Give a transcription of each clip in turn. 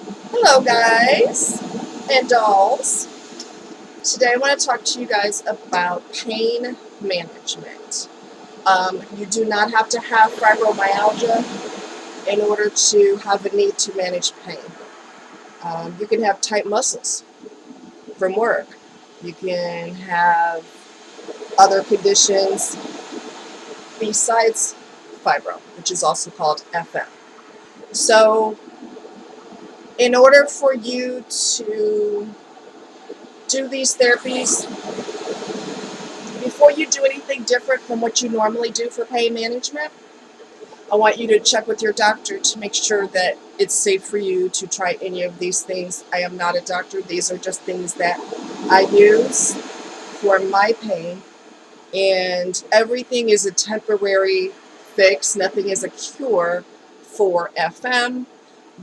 Hello guys and dolls. Today I want to talk to you guys about pain management. You do not have to have fibromyalgia in order to have a need to manage pain. You can have tight muscles from work. You can have other conditions besides fibro, which is also called FM. So in order for you to do these therapies, before you do anything different from what you normally do for pain management, I want you to check with your doctor to make sure that it's safe for you to try any of these things. I am not a doctor. These are just things that I use for my pain, and everything is a temporary fix. Nothing is a cure for FM,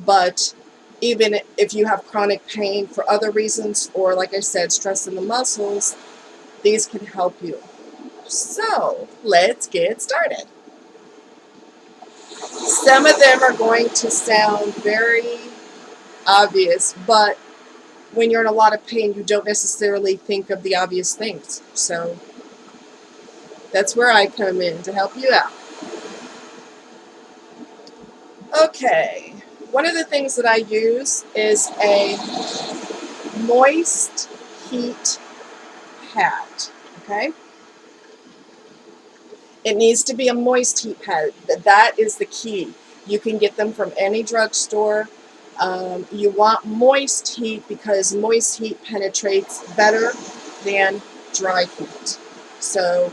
but even if you have chronic pain for other reasons, or like I said, stress in the muscles, these can help you. So let's get started. Some of them are going to sound very obvious, but when you're in a lot of pain, you don't necessarily think of the obvious things. So that's where I come in to help you out. Okay, one of the things that I use is a moist heat pad. Okay, it needs to be a moist heat pad. That is the key. You can get them from any drugstore. You want moist heat because moist heat penetrates better than dry heat. So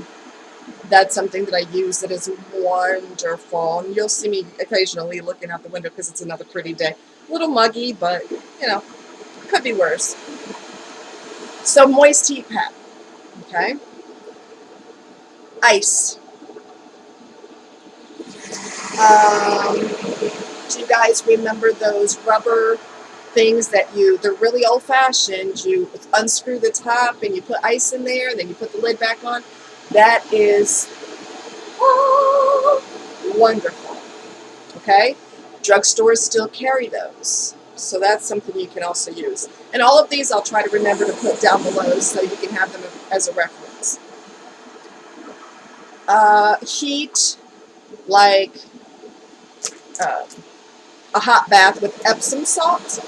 that's something that I use that is wonderful. And you'll see me occasionally looking out the window because it's another pretty day. A little muggy, but you know, could be worse. So moist heat pad, okay? Ice. Do you guys remember those rubber things that they're really old fashioned? You unscrew the top and you put ice in there and then you put the lid back on. That is wonderful. Okay? Drugstores still carry those. So that's something you can also use. And all of these I'll try to remember to put down below so you can have them as a reference. Heat, like a hot bath with Epsom salt.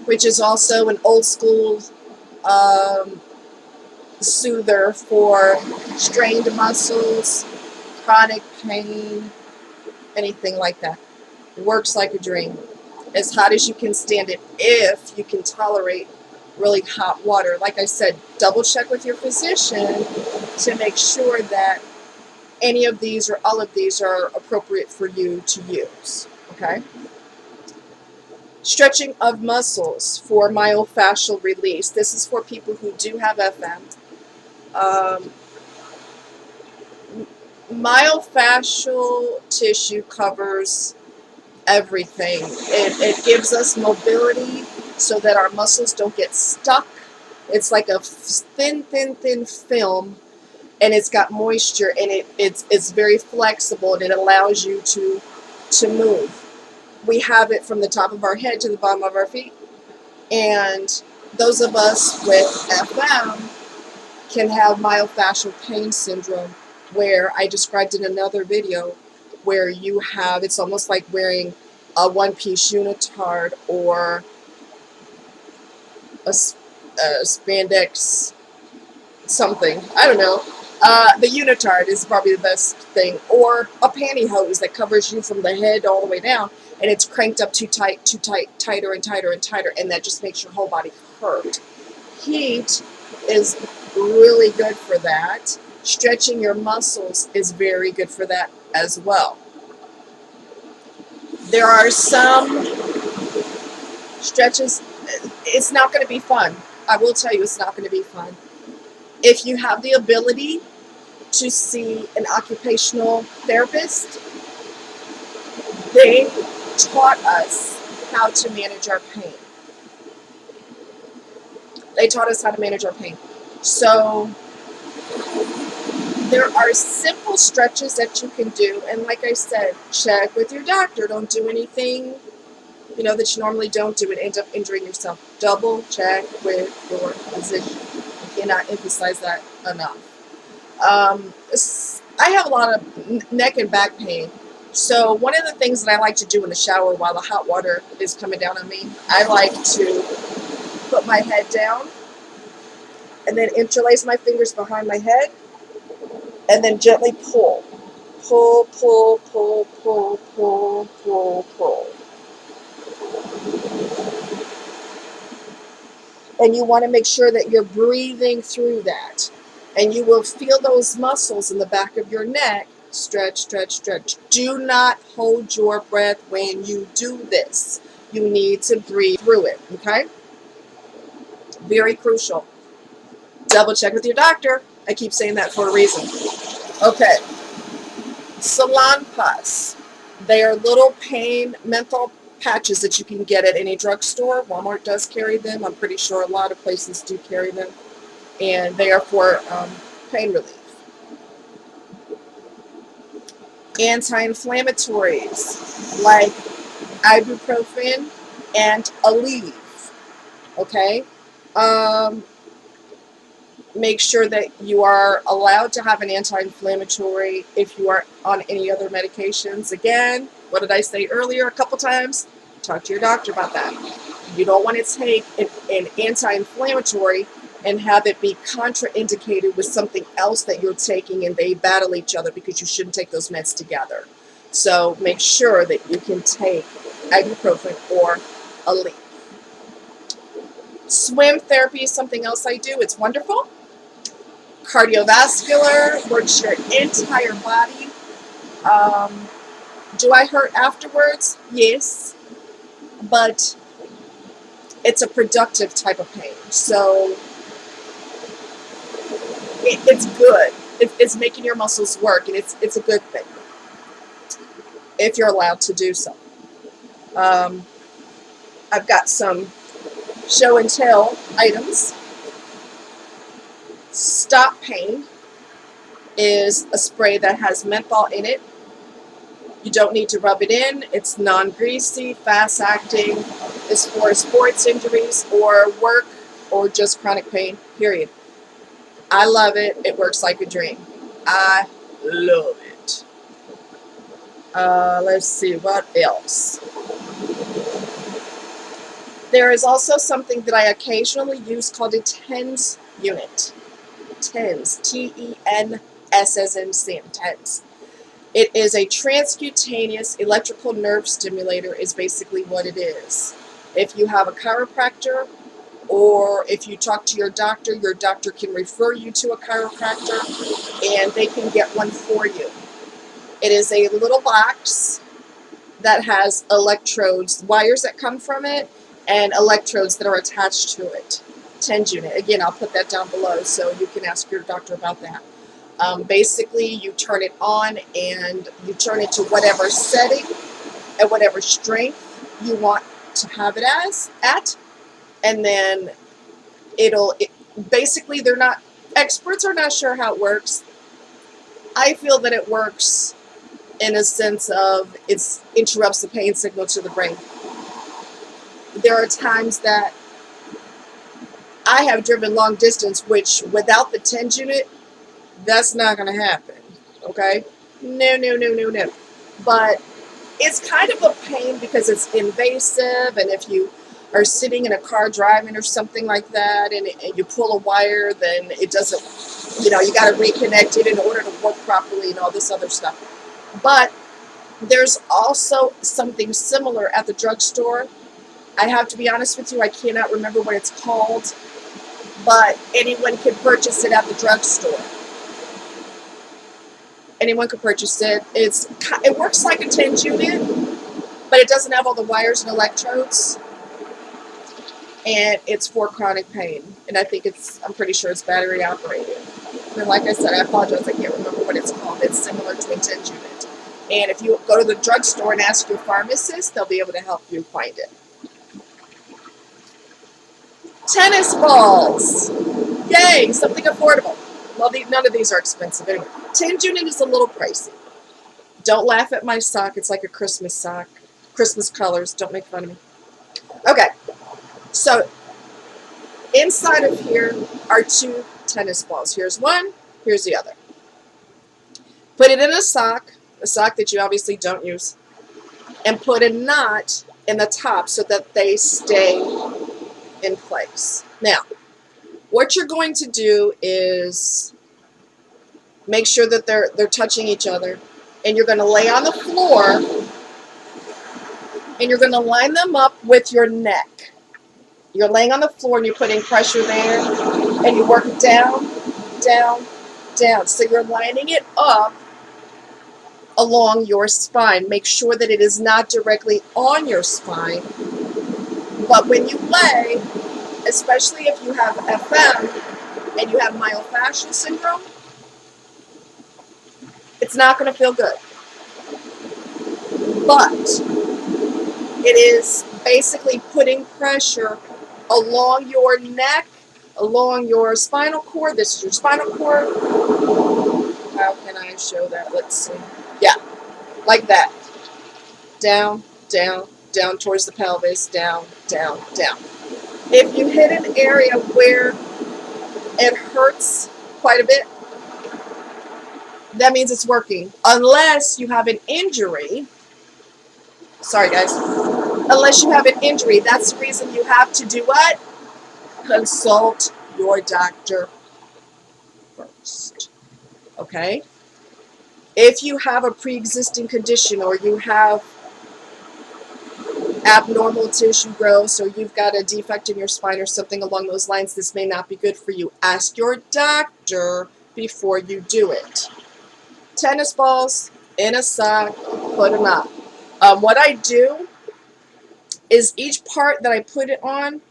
Which is also an old school soother for strained muscles, chronic pain, anything like that. It works like a dream. As hot as you can stand it, if you can tolerate really hot water. Like I said, double check with your physician to make sure that any of these or all of these are appropriate for you to use. Okay? Stretching of muscles for myofascial release. This is for people who do have FM. Myofascial tissue covers everything. It gives us mobility so that our muscles don't get stuck. It's like a thin film, and it's got moisture, and it's very flexible, and it allows you to move. We have it from the top of our head to the bottom of our feet, and those of us with FM can have myofascial pain syndrome, where I described in another video, where you have, it's almost like wearing a one-piece unitard or a spandex something. I don't know. The unitard is probably the best thing, or a pantyhose that covers you from the head all the way down, and it's cranked up too tight, tighter and tighter and tighter, and that just makes your whole body hurt. Heat is really good for that. Stretching your muscles is very good for that as well. There are some stretches, it's not going to be fun. I will tell you, it's not going to be fun. If you have the ability to see an occupational therapist, they taught us how to manage our pain. They taught us how to manage our pain. So There are simple stretches that you can do, and like I said, check with your doctor. Don't do anything, that you normally don't do and end up injuring yourself. Double check with your physician. I cannot emphasize that enough. I have a lot of neck and back pain. So one of the things that I like to do in the shower while the hot water is coming down on me, I like to put my head down and then interlace my fingers behind my head and then gently pull. Pull, pull, pull, pull, pull, pull, pull. And you want to make sure that you're breathing through that. And you will feel those muscles in the back of your neck stretch, stretch, stretch. Do not hold your breath when you do this. You need to breathe through it, okay? Very crucial. Double check with your doctor. I keep saying that for a reason. Okay. Salon Pas. They are little pain menthol patches that you can get at any drugstore. Walmart does carry them. I'm pretty sure a lot of places do carry them. And they are for pain relief. Anti-inflammatories like Ibuprofin and Aleve. Okay? Make sure that you are allowed to have an anti-inflammatory if you are on any other medications. Again, what did I say earlier a couple times? Talk to your doctor about that. You don't want to take an anti-inflammatory and have it be contraindicated with something else that you're taking and they battle each other, because you shouldn't take those meds together. So make sure that you can take ibuprofen or Aleve. Swim therapy is something else I do. It's wonderful. Cardiovascular, works your entire body. Do I hurt afterwards? Yes, but it's a productive type of pain. So it's good. It's making your muscles work, and it's a good thing if you're allowed to do so. I've got some show and tell items. Stop Pain is a spray that has menthol in it. You don't need to rub it in. It's non-greasy, fast-acting. It's for sports injuries or work or just chronic pain, period. I love it. It works like a dream. I love it. Let's see, what else? There is also something that I occasionally use called a TENS unit. TENS, T-E-N-S as in Sam, TENS. It is a transcutaneous electrical nerve stimulator is basically what it is. If you have a chiropractor or if you talk to your doctor can refer you to a chiropractor and they can get one for you. It is a little box that has electrodes, wires that come from it, and electrodes that are attached to it. TENS unit. Again, I'll put that down below so you can ask your doctor about that. Basically, you turn it on and you turn it to whatever setting and whatever strength you want to have it at, and then basically, they're not, experts are not sure how it works. I feel that it works in a sense of it interrupts the pain signal to the brain. There are times that I have driven long distance, which without the TENS unit, that's not going to happen, okay? No. But it's kind of a pain because it's invasive, and if you are sitting in a car driving or something like that, and you pull a wire, then it doesn't, you got to reconnect it in order to work properly and all this other stuff. But there's also something similar at the drugstore. I have to be honest with you, I cannot remember what it's called, but anyone can purchase it at the drugstore. Anyone can purchase it. It works like a TENS unit, but it doesn't have all the wires and electrodes. And it's for chronic pain. And I'm pretty sure it's battery operated. And like I said, I apologize, I can't remember what it's called. It's similar to a TENS unit. And if you go to the drugstore and ask your pharmacist, they'll be able to help you find it. Tennis balls. Yay, something affordable. Well, none of these are expensive anyway. 10 unit is a little pricey. Don't laugh at my sock. It's like a Christmas sock. Christmas colors. Don't make fun of me. Okay. So inside of here are 2 tennis balls. Here's one. Here's the other. Put it in a sock that you obviously don't use, and put a knot in the top so that they stay in place. Now, what you're going to do is make sure that they're touching each other, and you're going to lay on the floor, and you're going to line them up with your neck. You're laying on the floor and you're putting pressure there, and you work down, down, down. So you're lining it up along your spine. Make sure that it is not directly on your spine, but when you lay, especially if you have FM and you have myofascial syndrome, it's not going to feel good. But it is basically putting pressure along your neck, along your spinal cord. This is your spinal cord. How can I show that? Let's see. Yeah, like that. Down, down, down towards the pelvis, down, down, down. If you hit an area where it hurts quite a bit, that means it's working. Unless you have an injury. Sorry, guys. Unless you have an injury, that's the reason you have to do what? Consult your doctor first. Okay? If you have a pre-existing condition, or you have abnormal tissue growth, or you've got a defect in your spine or something along those lines, this may not be good for you. Ask your doctor before you do it. Tennis balls in a sock, put them up. What I do is each part that I put it on,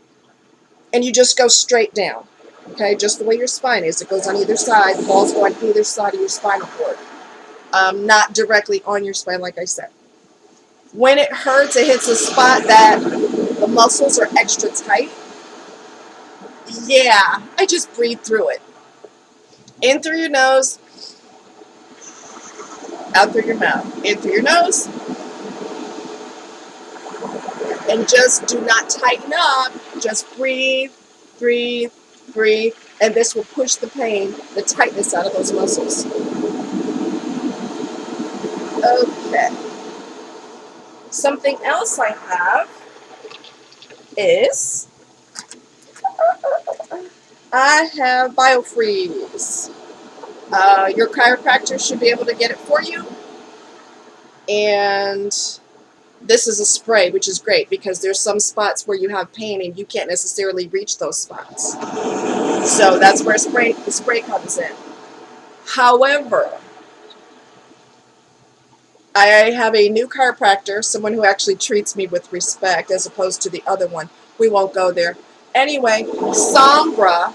and you just go straight down. Okay, just the way your spine is. It goes on either side. The balls go on either side of your spinal cord. Not directly on your spine, like I said. When it hurts, it hits a spot that the muscles are extra tight. Yeah, I just breathe through it. In through your nose, out through your mouth. In through your nose. And just do not tighten up. Just breathe, breathe, breathe. And this will push the pain, the tightness out of those muscles. Okay. Something else I have is I have Biofreeze. Your chiropractor should be able to get it for you. And this is a spray, which is great because there's some spots where you have pain and you can't necessarily reach those spots. So that's where the spray comes in. However, I have a new chiropractor, someone who actually treats me with respect as opposed to the other one. We won't go there. Anyway, Sombra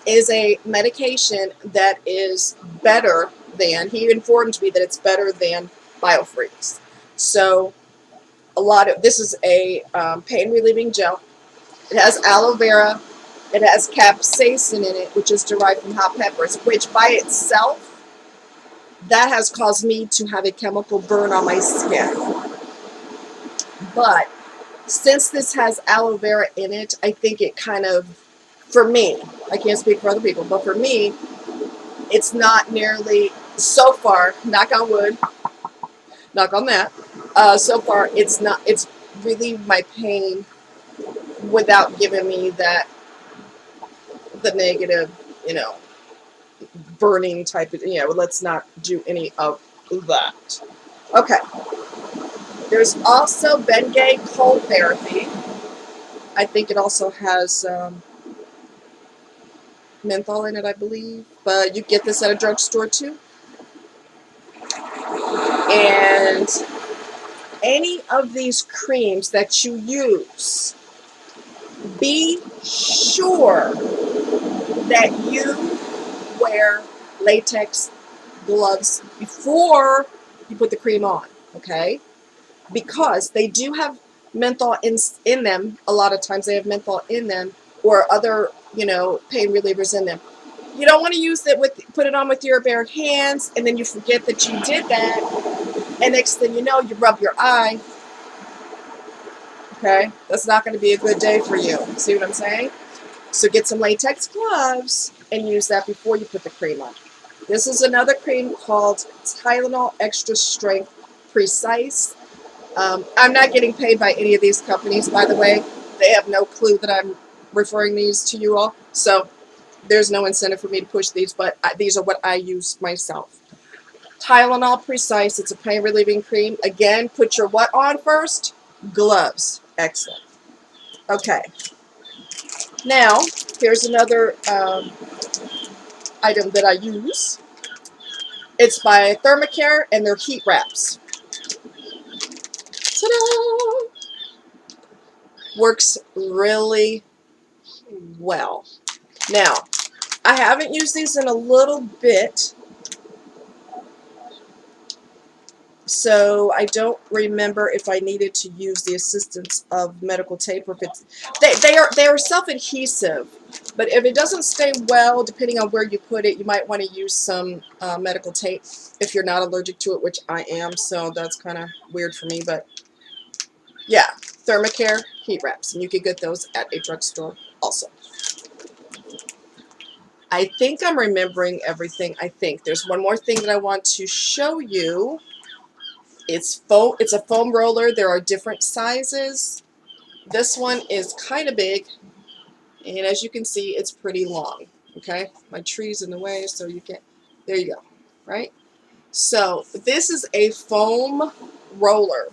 is a medication that is better than, he informed me that it's better than Biofreeze. So this is a pain relieving gel. It has aloe vera. It has capsaicin in it, which is derived from hot peppers, which by itself, that has caused me to have a chemical burn on my skin. But since this has aloe vera in it, I think it kind of, for me, I can't speak for other people, but for me, it's not nearly, so far, knock on wood, knock on that, so far it's relieved my pain without giving me the negative, burning type of, let's not do any of that. Okay. There's also Bengay cold therapy. I think it also has menthol in it, I believe. But you get this at a drugstore too. And any of these creams that you use, be sure that you wear latex gloves before you put the cream on, okay? Because they do have menthol in them. A lot of times they have menthol in them, or other, pain relievers in them. You don't want to use it put it on with your bare hands, and then you forget that you did that, and next thing you know, you rub your eye. Okay, that's not going to be a good day for you. See what I'm saying? So get some latex gloves and use that before you put the cream on. This is another cream called Tylenol Extra Strength Precise. I'm not getting paid by any of these companies, by the way. They have no clue that I'm referring these to you all. So there's no incentive for me to push these, but these are what I use myself. Tylenol Precise. It's a pain relieving cream. Again, put your what on first? Gloves. Excellent. Okay. Now, here's another item that I use. It's by Thermacare, and they're heat wraps. Ta-da! Works really well. Now, I haven't used these in a little bit, so I don't remember if I needed to use the assistance of medical tape or if it's they are self-adhesive, but if it doesn't stay well, depending on where you put it, you might want to use some medical tape if you're not allergic to it, which I am, so that's kind of weird for me. But yeah, Thermacare heat wraps, and you can get those at a drugstore also. I think I'm remembering everything. I think there's one more thing that I want to show you. It's a foam roller. There are different sizes. This one is kind of big, and as you can see, it's pretty long. Okay, my tree's in the way, so you can't. There you go. Right. So this is a foam roller.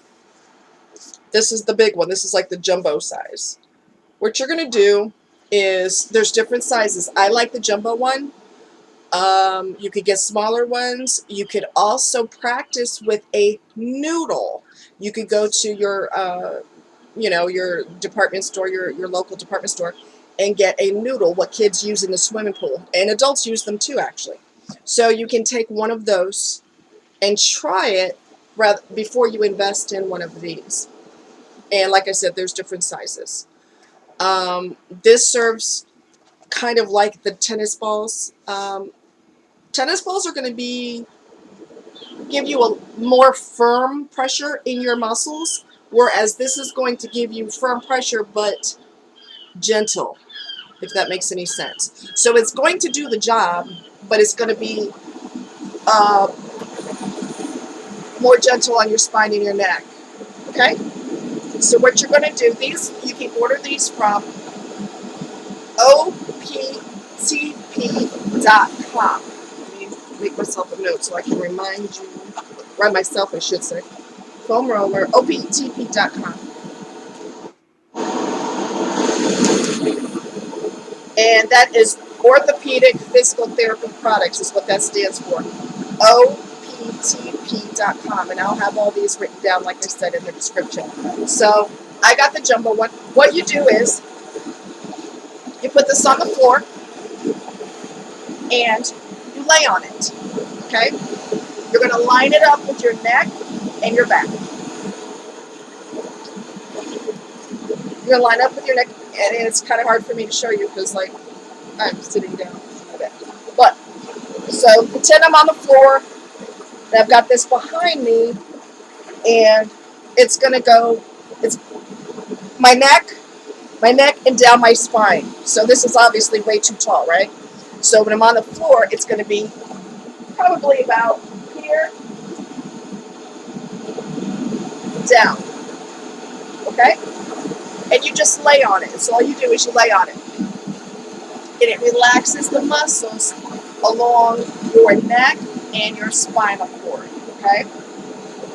This is the big one. This is like the jumbo size. What you're gonna do is there's different sizes. I like the jumbo one. You could get smaller ones. You could also practice with a noodle. You could go to your, your department store, your local department store, and get a noodle, what kids use in the swimming pool. And adults use them too, actually. So you can take one of those and try it before you invest in one of these. And like I said, there's different sizes. This serves kind of like the tennis balls. Tennis balls are going to give you a more firm pressure in your muscles, whereas this is going to give you firm pressure but gentle, if that makes any sense. So it's going to do the job, but it's going to be more gentle on your spine and your neck. Okay? So what you're going to do, you can order these from optp.com. Make myself a note so I can remind myself, I should say. Foam roller, optp.com. And that is Orthopedic Physical Therapy Products is what that stands for. optp.com. And I'll have all these written down, like I said, in the description. So I got the jumbo one. What you do is you put this on the floor and you lay on it. Okay? You're going to line it up with your neck and your back. You're going to line up with your neck, and it's kind of hard for me to show you because, like, I'm sitting down. But, so pretend I'm on the floor, and I've got this behind me, and it's going to go, it's my neck and down my spine. So this is obviously way too tall, right? So when I'm on the floor, it's going to be probably about here, down. Okay? And you just lay on it. So all you do is you lay on it. And it relaxes the muscles along your neck and your spinal cord. Okay?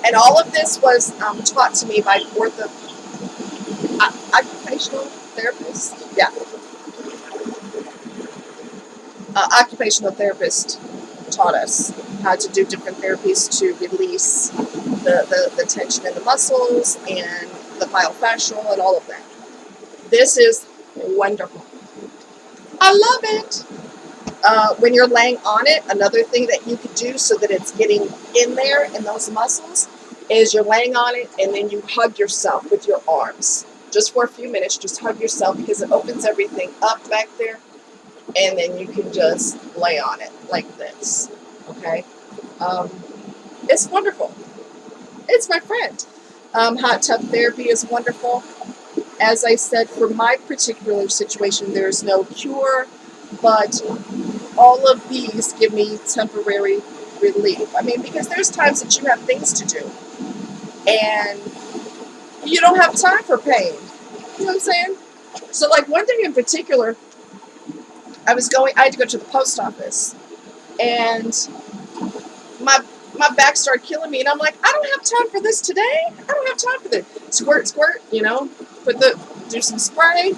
And all of this was taught to me by occupational therapist. Yeah. Occupational therapist taught us how to do different therapies to release the tension in the muscles and the myofascial and all of that. This is wonderful. I love it. When you're laying on it, another thing that you could do so that it's getting in there in those muscles is you're laying on it and then you hug yourself with your arms. Just for a few minutes, just hug yourself because it opens everything up back there. and then you can just lay on it like this, okay? It's wonderful. It's my friend. Hot tub therapy is wonderful. As I said, for my particular situation, there's no cure, but all of these give me temporary relief. I mean, because there's times that you have things to do, and you don't have time for pain. You know what I'm saying? So, like, one day in particular, I had to go to the post office, and my back started killing me, and I'm like, I don't have time for this today. I don't have time for this. Squirt, squirt, do some spray,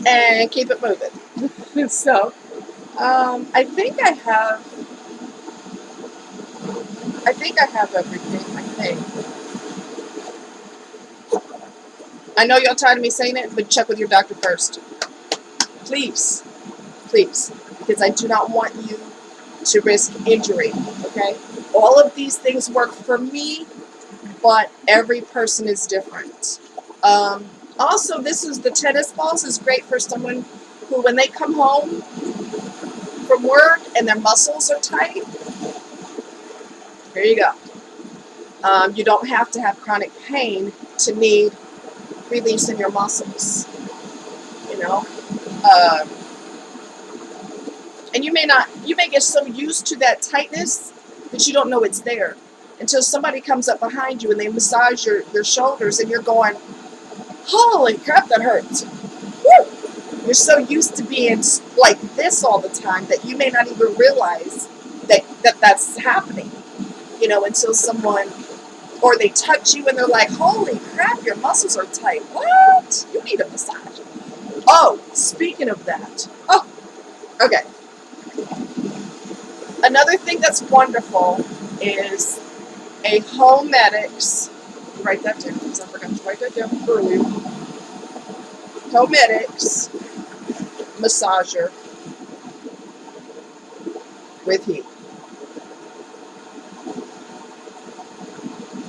and keep it moving. So, I think I have everything, I think. I know y'all tired of me saying it, but check with your doctor first. Please. Please. Because I do not want you to risk injury, okay? All of these things work for me, but every person is different. Also, the tennis balls is great for someone who, when they come home from work and their muscles are tight, here you go. You don't have to have chronic pain to need release in your muscles, you know. And you may get so used to that tightness that you don't know it's there until somebody comes up behind you and they massage your shoulders, and you're going, holy crap, that hurts. Woo! You're so used to being like this all the time that you may not even realize that's happening, until someone, or they touch you and they're like, holy crap, your muscles are tight. What? You need a massage. Oh, speaking of that. Oh, okay. Another thing that's wonderful is a Homedics. Write that down because I forgot to write that down earlier. Homedics massager with heat.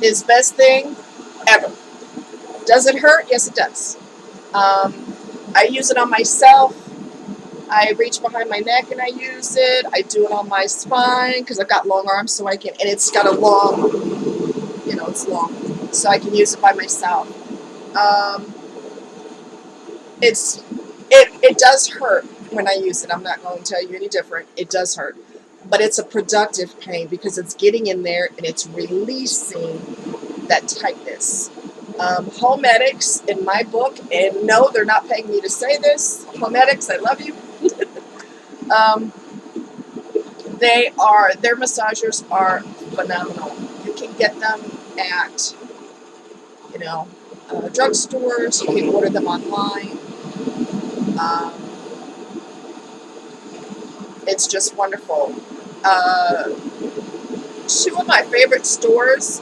Is best thing ever. Does it hurt? Yes, it does. I use it on myself. I reach behind my neck and I use it. I do it on my spine because I've got long arms, so I can, and it's got a long, it's long, so I can use it by myself. It does hurt when I use it. I'm not going to tell you any different. It does hurt, but it's a productive pain because it's getting in there and it's releasing that tightness. Homedics in my book, and no, they're not paying me to say this. Homedics, I love you. Their massagers are phenomenal. You can get them at, drugstores. You can order them online. It's just wonderful. Two of my favorite stores,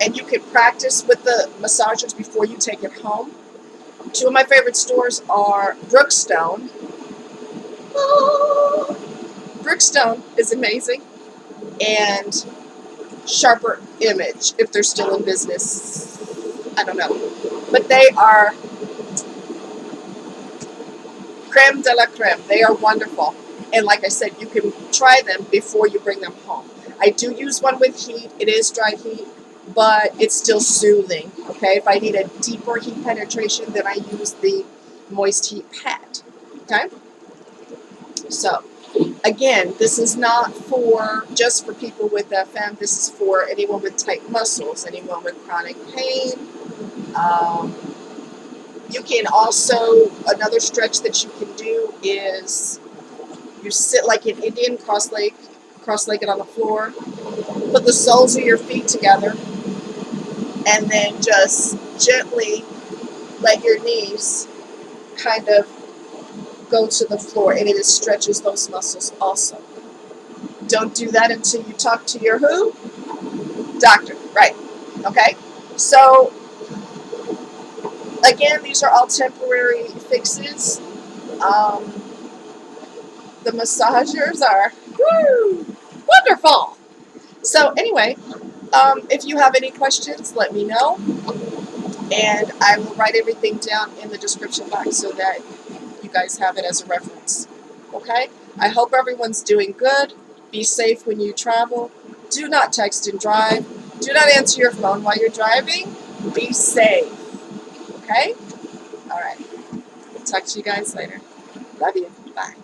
and you can practice with the massagers before you take it home. Two of my favorite stores are Brookstone. Oh, Brookstone is amazing. And Sharper Image, if they're still in business. I don't know. But they are creme de la creme. They are wonderful. And like I said, you can try them before you bring them home. I do use one with heat. It is dry heat, but it's still soothing. Okay, if I need a deeper heat penetration, then I use the moist heat pad. Okay, so again, this is not just for people with FM. This is for anyone with tight muscles, anyone with chronic pain. You can also, another stretch that you can do is you sit like an Indian, cross-legged on the floor, put the soles of your feet together, and then just gently let your knees kind of go to the floor, and it stretches those muscles also. Don't do that until you talk to your who? Doctor, right. Okay? So, again, these are all temporary fixes. The massagers are wonderful. So anyway, if you have any questions, let me know. And I will write everything down in the description box so that you guys have it as a reference. Okay? I hope everyone's doing good. Be safe when you travel. Do not text and drive. Do not answer your phone while you're driving. Be safe. Okay? All right. Talk to you guys later. Love you. Bye.